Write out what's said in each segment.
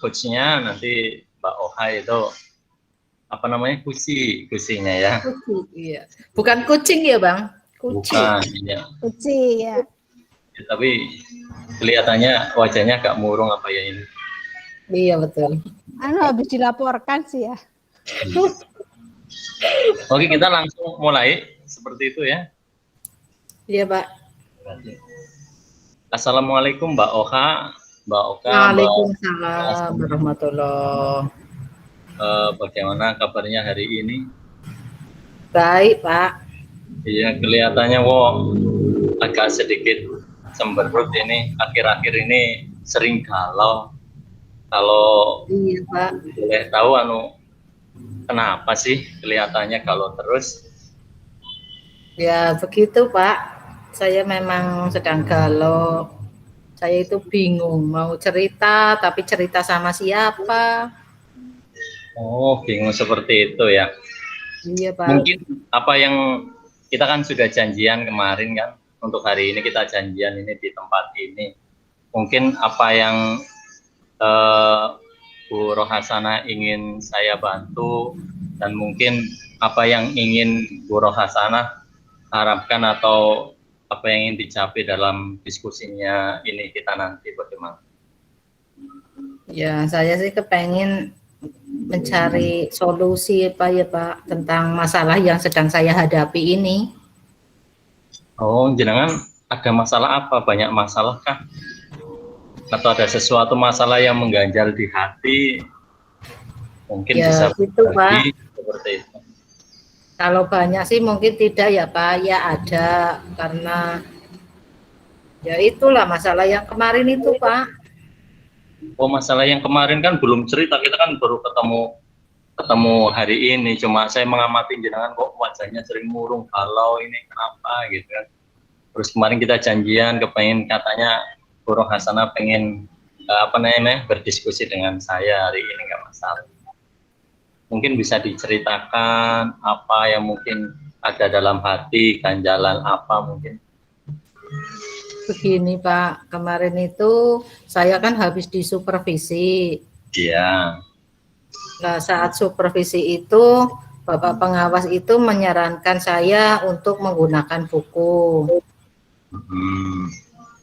coachnya nanti Mbak Oha itu apa namanya kusinya ya. Kuci, iya. Bukan kucing ya Bang? Kuci. Bukan, ya. Kuci ya. Tapi kelihatannya wajahnya agak murung apa ya ini. Iya betul. Habis dilaporkan sih ya. Oke, kita langsung mulai seperti itu ya. Iya Pak. Assalamualaikum Mbak Oka. Waalaikumsalam warahmatullahi. Bagaimana kabarnya hari ini? Baik Pak. Iya, kelihatannya agak sedikit cemberut ini. Akhir-akhir ini sering galau. Kalau iya Pak, boleh tahu kenapa sih kelihatannya galau terus? Ya begitu Pak. Saya memang sedang galau. Saya itu bingung mau cerita, tapi cerita sama siapa? Oh, bingung seperti itu ya. Iya Pak. Mungkin apa yang kita kan sudah janjian kemarin kan, untuk hari ini kita janjian ini di tempat ini. Mungkin apa yang Bu Rohasana ingin saya bantu, dan mungkin apa yang ingin Bu Rohasana harapkan atau apa yang ingin dicapai dalam diskusinya ini kita nanti bagaimana? Ya, saya sih kepengen mencari solusi Pak ya Pak tentang masalah yang sedang saya hadapi ini. Oh, jenengan ada masalah apa? Banyak masalah kah? Atau ada sesuatu masalah yang mengganjal di hati? Mungkin ya, bisa gitu Pak. Seperti itu. Kalau banyak sih mungkin tidak ya Pak, ya ada, karena ya itulah masalah yang kemarin itu Pak. Oh, masalah yang kemarin kan belum cerita, kita kan baru ketemu hari ini. Cuma saya mengamati jenengan kok wajahnya sering murung, galau, ini kenapa gitu kan. Terus kemarin kita janjian kepengen, katanya Bu Rohasana pengen berdiskusi dengan saya hari ini, nggak masalah. Mungkin bisa diceritakan apa yang mungkin ada dalam hati, ganjalan apa mungkin. Begini Pak, kemarin itu saya kan habis disupervisi. Iya. Nah, saat supervisi itu Bapak pengawas itu menyarankan saya untuk menggunakan buku.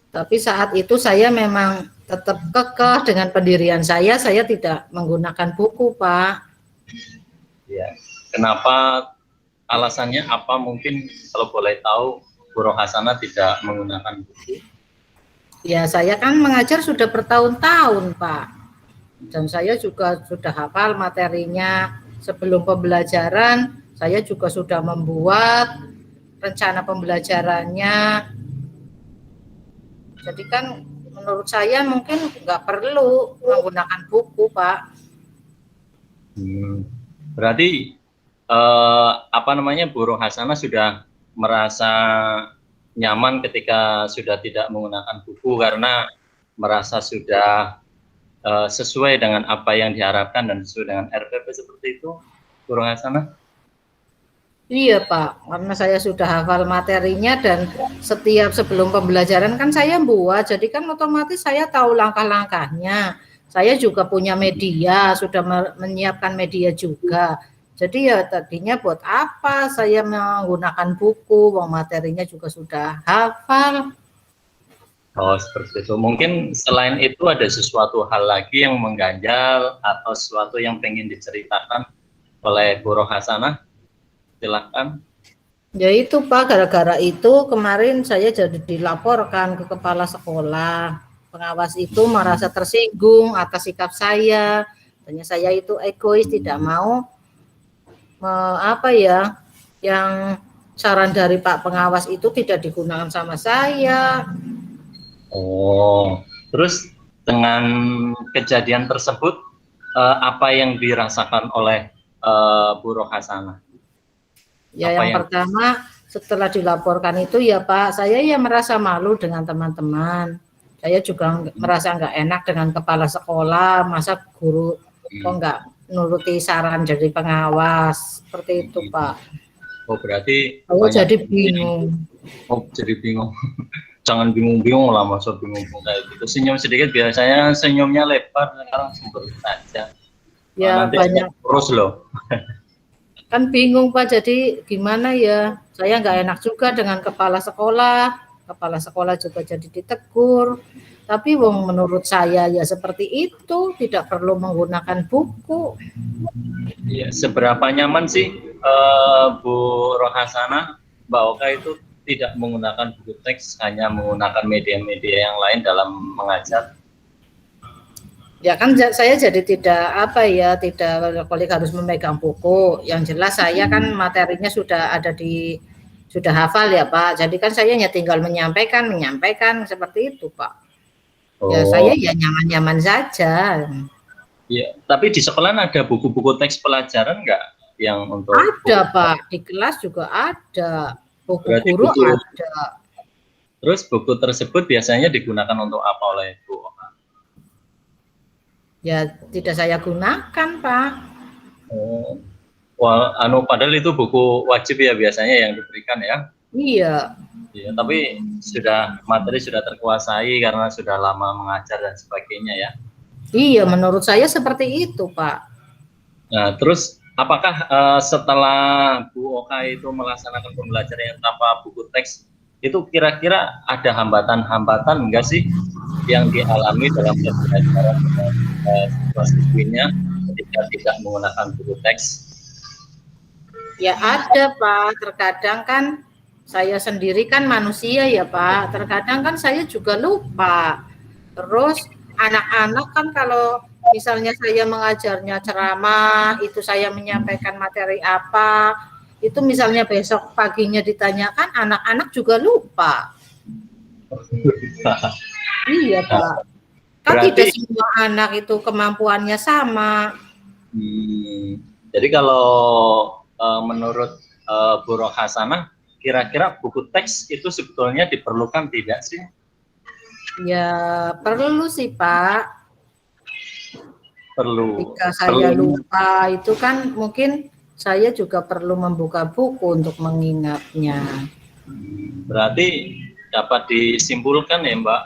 Tapi saat itu saya memang tetap kekeh dengan pendirian saya tidak menggunakan buku Pak. Ya, kenapa, alasannya apa mungkin kalau boleh tahu Bu Rohasana tidak menggunakan buku? Ya saya kan mengajar sudah bertahun-tahun Pak, dan saya juga sudah hafal materinya. Sebelum pembelajaran saya juga sudah membuat rencana pembelajarannya. Jadi kan menurut saya mungkin nggak perlu menggunakan buku Pak. Berarti Bu Rohasana sudah merasa nyaman ketika sudah tidak menggunakan buku karena merasa sudah sesuai dengan apa yang diharapkan dan sesuai dengan RPP seperti itu, Bu Rohasana? Iya Pak, karena saya sudah hafal materinya dan setiap sebelum pembelajaran kan saya buat, jadi kan otomatis saya tahu langkah-langkahnya. Saya juga punya media, sudah menyiapkan media juga. Jadi ya tadinya buat apa saya menggunakan buku, materinya juga sudah hafal. Oh, seperti itu. Mungkin selain itu ada sesuatu hal lagi yang mengganjal atau sesuatu yang pengen diceritakan oleh Bu Rohasana? Silakan. Ya itu Pak, gara-gara itu kemarin saya jadi dilaporkan ke kepala sekolah. Pengawas itu merasa tersinggung atas sikap saya. Tanya saya itu egois, tidak mau yang saran dari Pak pengawas itu tidak digunakan sama saya. Oh, terus dengan kejadian tersebut apa yang dirasakan oleh Bu Rohasana? Ya, yang pertama setelah dilaporkan itu ya Pak, saya ya merasa malu dengan teman-teman. Saya juga merasa nggak enak dengan kepala sekolah, masa guru kok nggak nuruti saran dari pengawas, seperti itu Pak. Oh, berarti jadi bingung. Oh, jadi bingung. jangan bingung-bingung lah, masa bingung-bingung kayak gitu. Senyum sedikit, biasanya senyumnya lebar, sekarang sembrono saja. Ya Nanti banyak terus loh. kan bingung Pak, jadi gimana ya, saya nggak enak juga dengan kepala sekolah juga jadi ditegur, tapi wong menurut saya ya seperti itu, tidak perlu menggunakan buku. Iya, seberapa nyaman sih Bu Rohasana, Mbak Oka itu tidak menggunakan buku teks, hanya menggunakan media-media yang lain dalam mengajar? Ya kan saya jadi tidak harus memegang buku. Yang jelas saya kan materinya sudah hafal ya Pak. Jadi kan saya hanya tinggal menyampaikan seperti itu Pak. Ya saya Oh, ya nyaman-nyaman saja. iya. Tapi di sekolah ada buku-buku teks pelajaran nggak yang untuk Ada Pak, di kelas juga ada. Buku berarti guru buku, ada. terus buku tersebut biasanya digunakan untuk apa oleh Bu Oka? Ya tidak saya gunakan Pak. Oh, wah, padahal itu buku wajib ya biasanya yang diberikan ya. Iya. Iya, tapi materi sudah terkuasai karena sudah lama mengajar dan sebagainya ya. Iya, menurut saya seperti itu Pak. Nah, terus apakah setelah Bu Oka itu melaksanakan pembelajaran tanpa buku teks, itu kira-kira ada hambatan-hambatan enggak sih yang dialami dalam pembelajaran siswa-siswinya ketika tidak menggunakan buku teks? Ya ada Pak, terkadang kan saya sendiri kan manusia ya Pak, terkadang kan saya juga lupa. Terus anak-anak kan kalau misalnya saya mengajarnya ceramah, itu saya menyampaikan materi apa, itu misalnya besok paginya ditanyakan, anak-anak juga lupa. Iya Pak, kan tidak Berarti semua anak itu kemampuannya sama. jadi kalau menurut Bu Rohasana, kira-kira buku teks itu sebetulnya diperlukan tidak sih? Ya perlu sih Pak. Perlu. Jika saya lupa itu kan mungkin saya juga perlu membuka buku untuk mengingatnya. Berarti dapat disimpulkan ya Mbak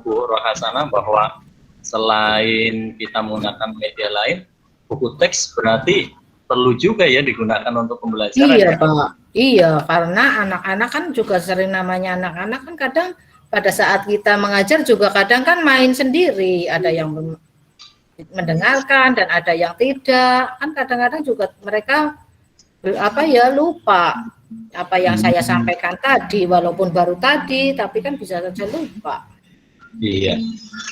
Bu Rohasana bahwa selain kita menggunakan media lain, buku teks berarti perlu juga ya digunakan untuk pembelajaran. Iya ya? Pak, iya karena anak-anak kan juga sering, namanya anak-anak kan kadang pada saat kita mengajar juga kadang kan main sendiri, ada yang mendengarkan dan ada yang tidak, kan kadang-kadang juga mereka lupa apa yang saya sampaikan tadi, walaupun baru tadi tapi kan bisa saja lupa. Iya,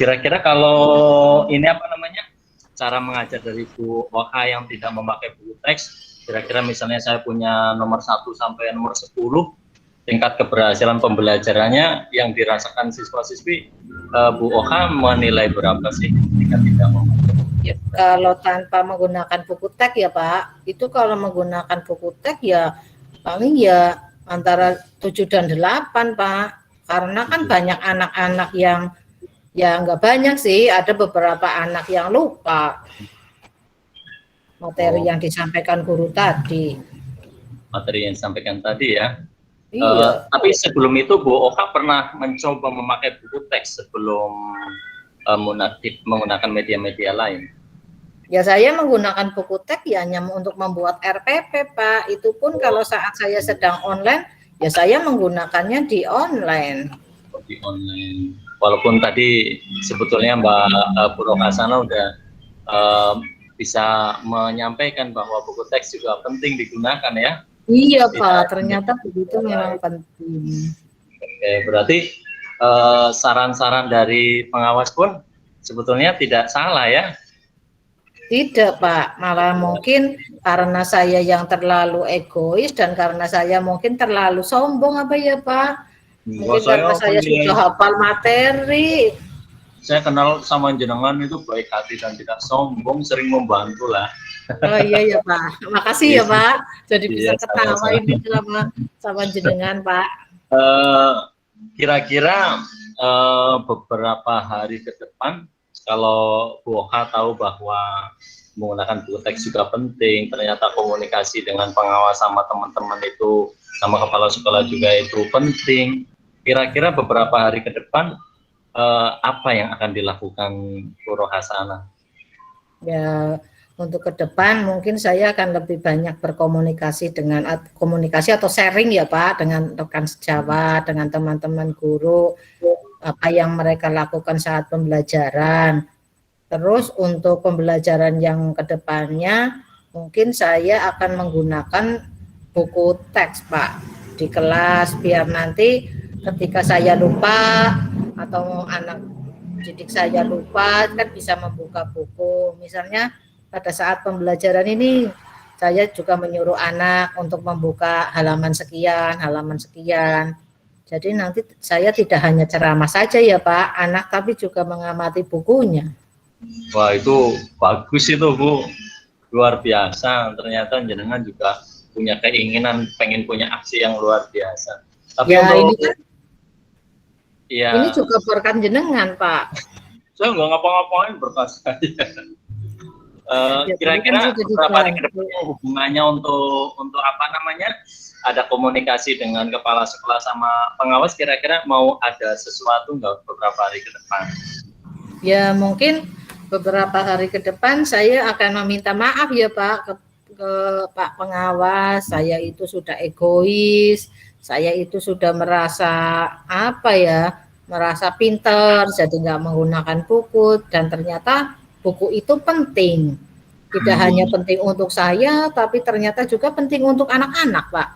kira-kira kalau ini cara mengajar dari Bu Oka yang tidak memakai buku teks, kira-kira misalnya saya punya nomor 1 sampai nomor 10, tingkat keberhasilan pembelajarannya yang dirasakan siswa-siswi, Bu Oka menilai berapa sih jika tidak memakai? Ya, kalau tanpa menggunakan buku teks ya Pak, itu kalau menggunakan buku teks ya paling ya antara 7 dan 8 Pak, karena kan banyak anak-anak yang ya nggak banyak sih, ada beberapa anak yang lupa materi yang disampaikan guru tadi. Materi yang disampaikan tadi ya. Iya. Tapi sebelum itu Bu Oka pernah mencoba memakai buku teks sebelum menggunakan media-media lain? Ya saya menggunakan buku teks ya hanya untuk membuat RPP Pak. Itu pun kalau saat saya sedang online, ya saya menggunakannya di online. Di online. Walaupun tadi sebetulnya Mbak Bu Rohasana udah bisa menyampaikan bahwa buku teks juga penting digunakan ya. Iya Pak, ternyata begitu memang penting. Oke, berarti saran-saran dari pengawas pun sebetulnya tidak salah ya? Tidak Pak, malah mungkin karena saya yang terlalu egois dan karena saya mungkin terlalu sombong apa ya Pak? Mungkin karena saya sudah hafal materi. Saya kenal sama jenengan itu baik hati dan tidak sombong, sering membantu lah. Oh iya ya Pak, makasih ya Pak. Jadi bisa ketawa ini sama jenengan Pak. Kira-kira beberapa hari ke depan, kalau Bu Oka tahu bahwa menggunakan buku teks juga penting, ternyata komunikasi dengan pengawas sama teman-teman itu, sama kepala sekolah juga itu penting. kira-kira beberapa hari ke depan apa yang akan dilakukan Bu Rohasana? Ya, untuk ke depan mungkin saya akan lebih banyak berkomunikasi dengan komunikasi atau sharing ya Pak dengan rekan sejawat, dengan teman-teman guru, apa yang mereka lakukan saat pembelajaran. Terus untuk pembelajaran yang ke depannya mungkin saya akan menggunakan buku teks Pak di kelas biar nanti ketika saya lupa atau anak didik saya lupa kan bisa membuka buku. Misalnya pada saat pembelajaran ini saya juga menyuruh anak untuk membuka halaman sekian, halaman sekian. Jadi nanti saya tidak hanya ceramah saja ya Pak, anak tapi juga mengamati bukunya. Wah, itu bagus itu Bu, luar biasa. Ternyata jenengan juga punya keinginan pengen punya aksi yang luar biasa. Tapi Ya untuk ini kan ya ini juga berkat jenengan Pak. saya nggak ngapa-ngapain berkat saya. Ya, tapi kan Kira-kira sudah beberapa hari ke dibantu. depan hubungannya untuk apa namanya, ada komunikasi dengan kepala sekolah sama pengawas, kira-kira mau ada sesuatu nggak beberapa hari ke depan? Ya mungkin beberapa hari ke depan saya akan meminta maaf ya Pak ke Pak pengawas, saya itu sudah egois, saya itu sudah merasa apa ya, merasa pinter, jadi nggak menggunakan buku dan ternyata buku itu penting. Tidak hanya penting untuk saya, tapi ternyata juga penting untuk anak-anak, Pak.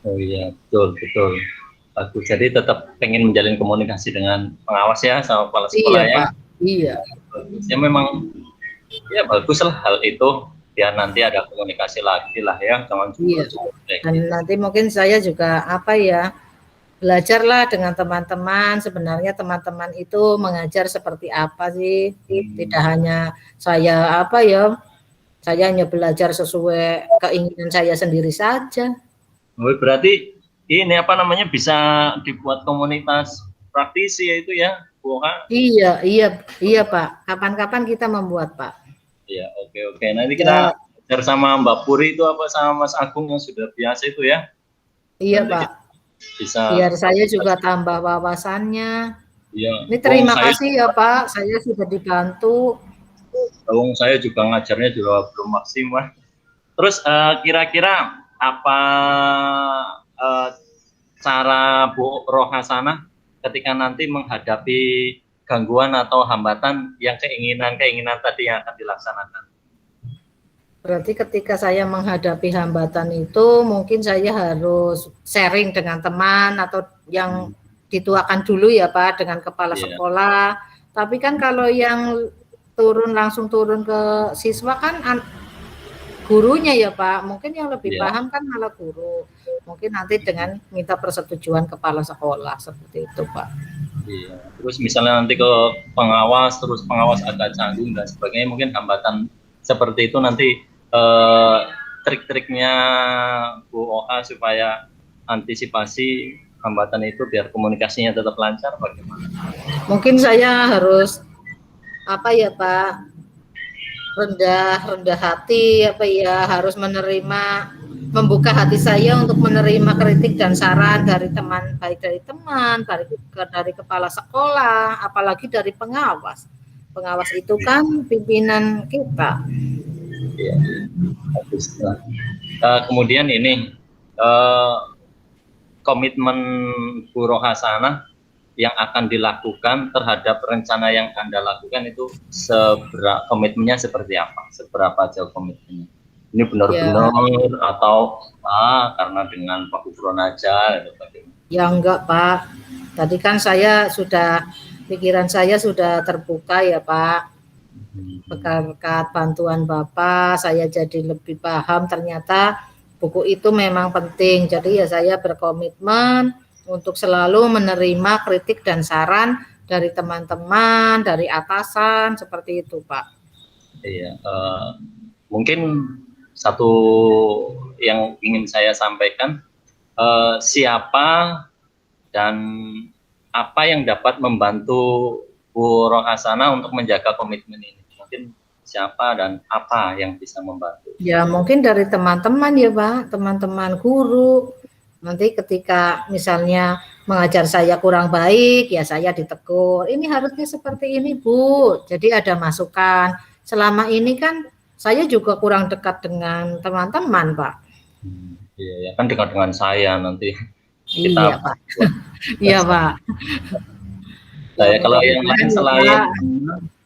Oh iya, betul, betul. Bagus. Jadi tetap pengen menjalin komunikasi dengan pengawas ya, sama kepala sekolah Iya, ya. Pak. Iya. Bagus. Ya memang, ya bagus lah hal itu. Biar nanti ada komunikasi lagi lah ya, jangan Iya. cukup kayak Dan gitu. nanti mungkin saya juga apa ya, belajarlah dengan teman-teman. Sebenarnya teman-teman itu mengajar seperti apa sih? Tidak hanya saya apa ya, saya hanya belajar sesuai keinginan saya sendiri saja. Oh, berarti ini apa namanya, bisa dibuat komunitas praktisi ya itu ya, Bu Ha? Iya, iya, iya Pak. Kapan-kapan kita membuat Pak. Ya, oke, oke. Nanti Ya, kita belajar sama Mbak Puri itu apa sama Mas Agung yang sudah biasa itu ya. iya Nanti Pak. kita bisa. Biar saya juga tambah wawasannya. Ya, Ini terima kasih ya Pak, saya sudah dibantu. saya juga ngajarnya juga belum maksimal. Terus kira-kira apa eh, cara Bu Rohasana ketika nanti menghadapi gangguan atau hambatan yang keinginan-keinginan tadi yang akan dilaksanakan? Berarti ketika saya menghadapi hambatan itu mungkin saya harus sharing dengan teman atau yang dituakan dulu ya Pak dengan kepala sekolah. Tapi kan kalau yang langsung turun ke siswa kan gurunya ya Pak, mungkin yang lebih paham kan malah guru. Mungkin nanti dengan minta persetujuan kepala sekolah seperti itu Pak. Iya. Terus misalnya nanti ke pengawas, terus pengawas agak canggung dan sebagainya, mungkin hambatan seperti itu nanti trik-triknya Bu OA supaya antisipasi hambatan itu biar komunikasinya tetap lancar bagaimana? Mungkin saya harus apa ya Pak, rendah hati apa ya, harus membuka hati saya untuk menerima kritik dan saran dari teman, baik dari teman, dari kepala sekolah, apalagi dari pengawas. Pengawas itu kan pimpinan kita. Ya, bagus. Kemudian ini komitmen Bu Rohasana yang akan dilakukan terhadap rencana yang Anda lakukan itu komitmennya seperti apa? Seberapa jauh komitmennya? Ini benar-benar atau karena dengan Pak Gufron aja? Ya enggak Pak. Tadi kan pikiran saya sudah terbuka ya Pak. Berkat bantuan Bapak, saya jadi lebih paham ternyata buku itu memang penting. Jadi ya saya berkomitmen untuk selalu menerima kritik dan saran dari teman-teman, dari atasan, seperti itu Pak. Iya, mungkin satu yang ingin saya sampaikan, siapa dan apa yang dapat membantu Bu Rohasana untuk menjaga komitmen ini? Mungkin siapa dan apa yang bisa membantu? Ya mungkin dari teman-teman ya Pak, teman-teman guru, Nanti ketika misalnya mengajar saya kurang baik, ya saya ditegur. Ini harusnya seperti ini, Bu. Jadi ada masukan. Selama ini kan saya juga kurang dekat dengan teman-teman, Pak. Iya, ya kan dengan saya nanti Iya, kita Pak. Iya, Pak. Ya, saya kalau yang mudah-mudahan lain ya, selain Pak.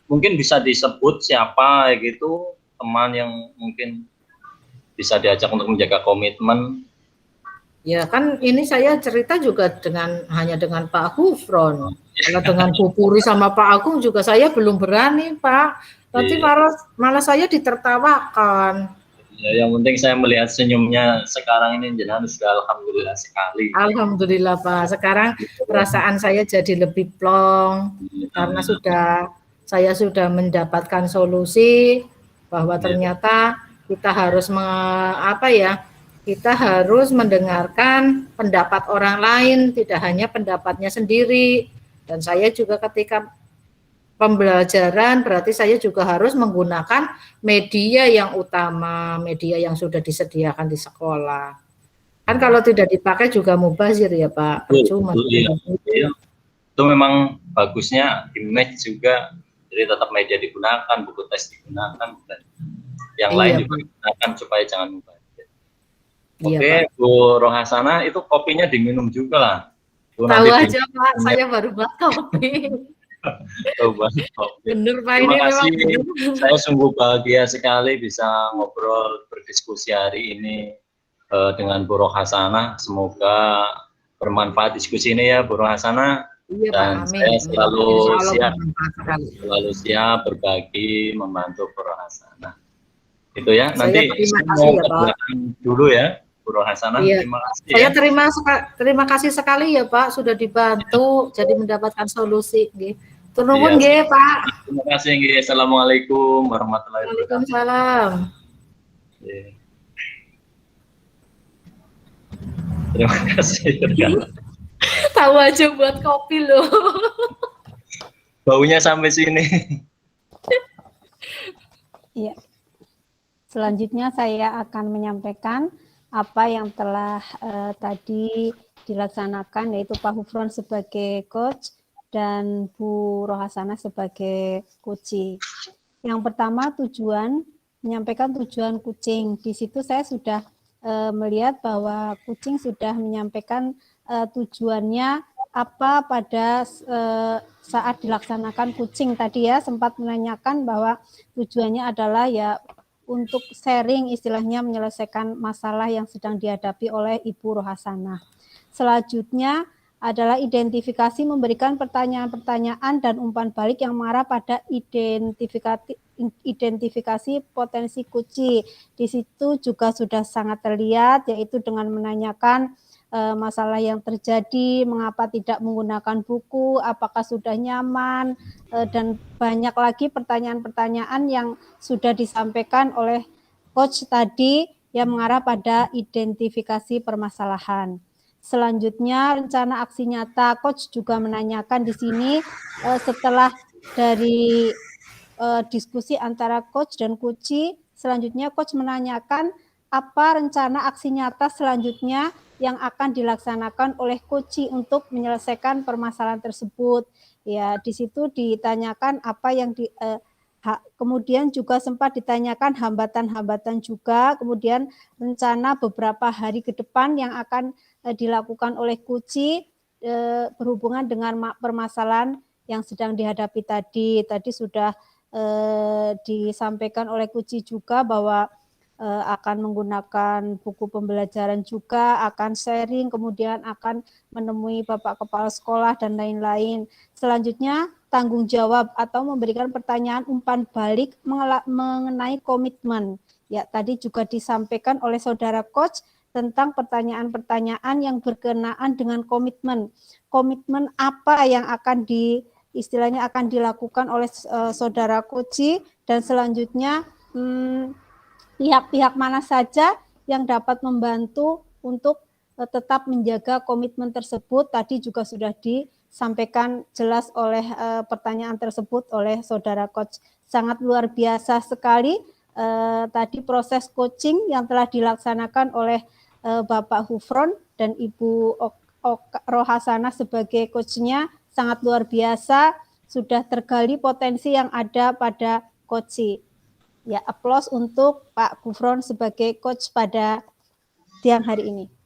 mungkin bisa disebut siapa gitu teman yang mungkin bisa diajak untuk menjaga komitmen. Ya kan ini saya cerita juga hanya dengan Pak Hufron. Kalau dengan Bu Puri sama Pak Agung juga saya belum berani, Pak. Nanti Iya. malah saya ditertawakan. Ya, yang penting saya melihat senyumnya sekarang ini jenengan sudah alhamdulillah sekali. Alhamdulillah, Pak. Sekarang perasaan saya jadi lebih plong karena saya sudah mendapatkan solusi bahwa ternyata kita harus kita harus mendengarkan pendapat orang lain, tidak hanya pendapatnya sendiri. Dan saya juga ketika pembelajaran berarti saya juga harus menggunakan media yang utama, media yang sudah disediakan di sekolah. Kan kalau tidak dipakai juga mubazir ya Pak, percuma. Iya. Itu memang bagusnya image juga, jadi tetap media digunakan, buku tes digunakan, dan yang lain juga digunakan supaya jangan mubazir. Oke, Bu Rohasana, itu kopinya diminum juga lah. Tahu aja Pak, saya baru buat kopi. Bener Pak, terima ini kasih. memang Saya sungguh bahagia sekali bisa ngobrol berdiskusi hari ini dengan Bu Rohasana. Semoga bermanfaat diskusi ini ya Bu Rohasana. Iya, dan Pak, saya amin. selalu siap berbagi membantu Bu Rohasana. Itu ya. Nanti terima saya kasih mau ya Pak. Dulu ya Bu Rohasana. Iya. Terima kasih. Saya terima kasih sekali ya Pak sudah dibantu jadi mendapatkan solusi. Turun nggih Pak. Terima kasih nggih. Assalamualaikum warahmatullahi wabarakatuh. Waalaikumsalam. Terima kasih. Tahu aja buat kopi loh. Baunya sampai sini. Iya. Selanjutnya saya akan menyampaikan apa yang telah tadi dilaksanakan, yaitu Pak Hufron sebagai coach dan Bu Rohasana sebagai coach. Yang pertama menyampaikan tujuan kucing. Di situ saya sudah melihat bahwa kucing sudah menyampaikan tujuannya apa pada saat dilaksanakan kucing tadi ya, sempat menanyakan bahwa tujuannya adalah ya untuk sharing, istilahnya menyelesaikan masalah yang sedang dihadapi oleh Ibu Rohasana. Selanjutnya adalah identifikasi, memberikan pertanyaan-pertanyaan dan umpan balik yang mengarah pada identifikasi potensi kuci. Di situ juga sudah sangat terlihat, yaitu dengan menanyakan masalah yang terjadi, mengapa tidak menggunakan buku, apakah sudah nyaman, dan banyak lagi pertanyaan-pertanyaan yang sudah disampaikan oleh coach tadi yang mengarah pada identifikasi permasalahan. Selanjutnya rencana aksi nyata, coach juga menanyakan di sini setelah dari diskusi antara coach dan kuci, selanjutnya coach menanyakan apa rencana aksi nyata selanjutnya yang akan dilaksanakan oleh kuci untuk menyelesaikan permasalahan tersebut. Ya, di situ ditanyakan apa yang kemudian juga sempat ditanyakan hambatan-hambatan juga, kemudian rencana beberapa hari ke depan yang akan dilakukan oleh kuci berhubungan dengan permasalahan yang sedang dihadapi tadi. Tadi sudah disampaikan oleh kuci juga bahwa akan menggunakan buku pembelajaran juga, akan sharing, kemudian akan menemui Bapak Kepala Sekolah dan lain-lain. Selanjutnya tanggung jawab atau memberikan pertanyaan umpan balik mengenai komitmen. Ya, tadi juga disampaikan oleh saudara coach tentang pertanyaan-pertanyaan yang berkenaan dengan komitmen. Komitmen apa yang akan istilahnya akan dilakukan oleh saudara coach, dan selanjutnya pihak-pihak mana saja yang dapat membantu untuk tetap menjaga komitmen tersebut. Tadi juga sudah disampaikan jelas oleh pertanyaan tersebut oleh saudara coach. Sangat luar biasa sekali tadi proses coaching yang telah dilaksanakan oleh Bapak Hufron dan Ibu Rohasana sebagai coachnya sangat luar biasa, sudah tergali potensi yang ada pada Coach. Ya, aplaus untuk Pak Gufron sebagai coach pada siang hari ini.